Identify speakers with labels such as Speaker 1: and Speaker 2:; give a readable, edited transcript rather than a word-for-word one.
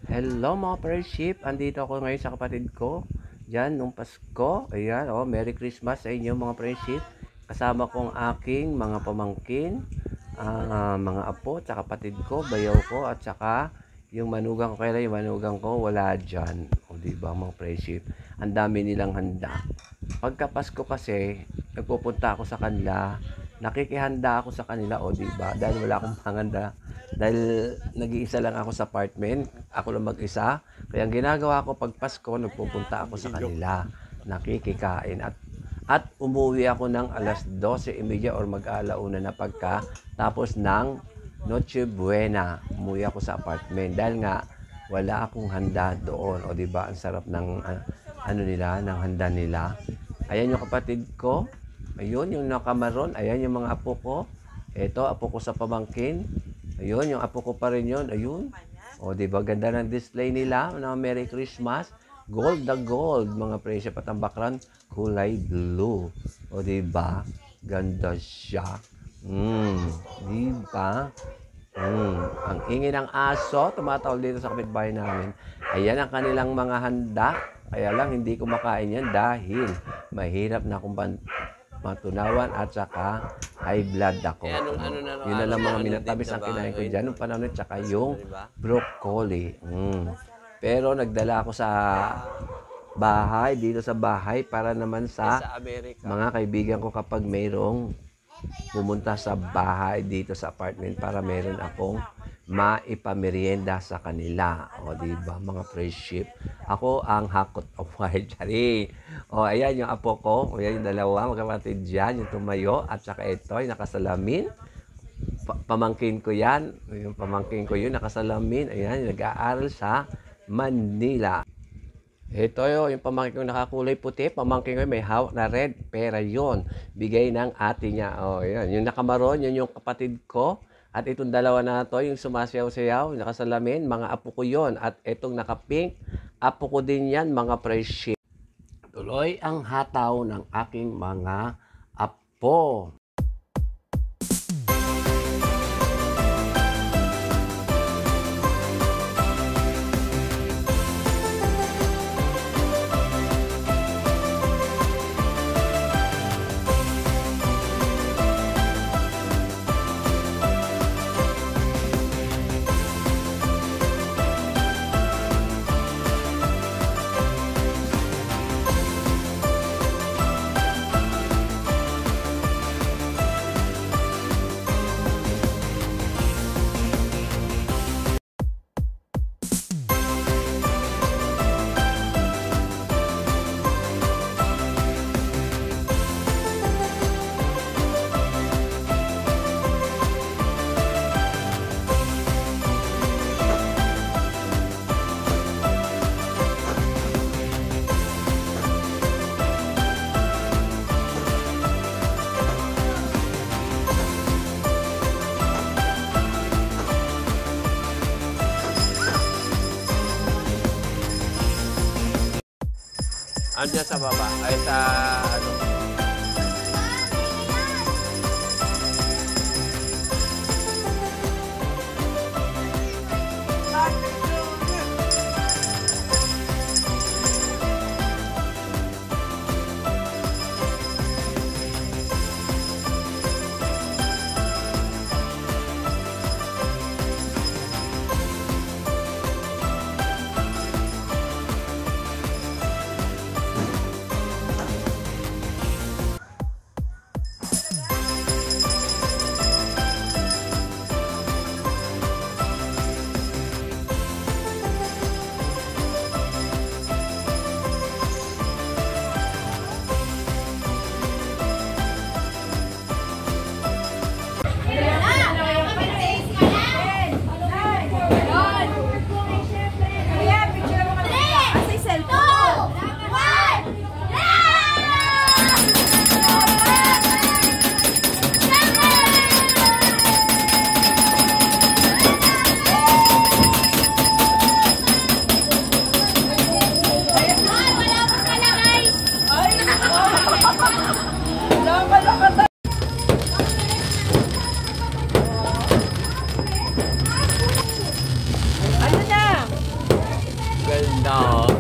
Speaker 1: Hello mga friendship, andito ako ngayon sa kapatid ko. Diyan, nung Pasko. Ayan, oh, Merry Christmas sa inyo mga friendship. Kasama ko ang aking mga pamangkin, mga apo, tsaka kapatid ko, bayaw ko, at saka yung manugang ko. Kaya yung manugang ko wala dyan. O diba mga friendship, ang dami nilang handa. Pagka Pasko kasi, nagpupunta ako sa kanila, nakikihanda ako sa kanila, o diba, dahil wala akong panganda. Dahil nag-iisa lang ako sa apartment, ako lang mag-isa. Kaya ang ginagawa ko pag Pasko, nagpupunta ako sa kanila, nakikikain at umuwi ako ng alas 12:30 or mag-alauna na pagka tapos ng Noche Buena. Umuwi ako sa apartment dahil nga wala akong handa doon. O di ba ang sarap ng ano nila, ng handa nila. Ayan yung kapatid ko. Ayun yung nakamaron. Ayan yung mga apo ko. Ito, apo ko sa pamangkin. Ayun, yung apo ko pa rin yun. Ayun. O, di ba? Ganda ng display nila. Merry Christmas. Gold na gold, mga presyo. At ang background, kulay blue. O, di ba? Ganda siya. Di ba? Ang ingin ng aso, tumatawag dito sa kapitbahay namin. Ayan ang kanilang mga handa. Kaya lang, hindi ko makain yan dahil mahirap na akong matunawan at saka high blood ako. Yun na lang mga minatamis ang kinain ko dyan nung panahon at saka yung broccoli. Pero nagdala ako sa bahay, dito sa bahay para naman sa mga kaibigan ko kapag mayroong pumunta sa bahay dito sa apartment para meron akong maipamerienda sa kanila. O, diba, mga friendship. Ako ang hakot of white. Chari. O, ayan yung apo ko. O, ayan yung dalawa, magkapatid dyan, yung tumayo. At saka ito, yung nakasalamin. Pamangkin ko yan. Yung pamangkin ko yun, nakasalamin. Ayan, nag-aaral sa Manila. Ito yung pamangkin ko nakakulay puti. Pamangkin ko may hawak na red. Pera yon, bigay ng ate niya. O, yan. Yung nakamaron, yun yung kapatid ko. At itong dalawa na to, yung sumasayaw-sayaw, nakasalamin, mga apo ko yon. At itong nakapink, apo ko din yan, mga friendship. Tuloy ang hataw ng aking mga apo. Andiyan sa baba, ay sa ano. ganda oh.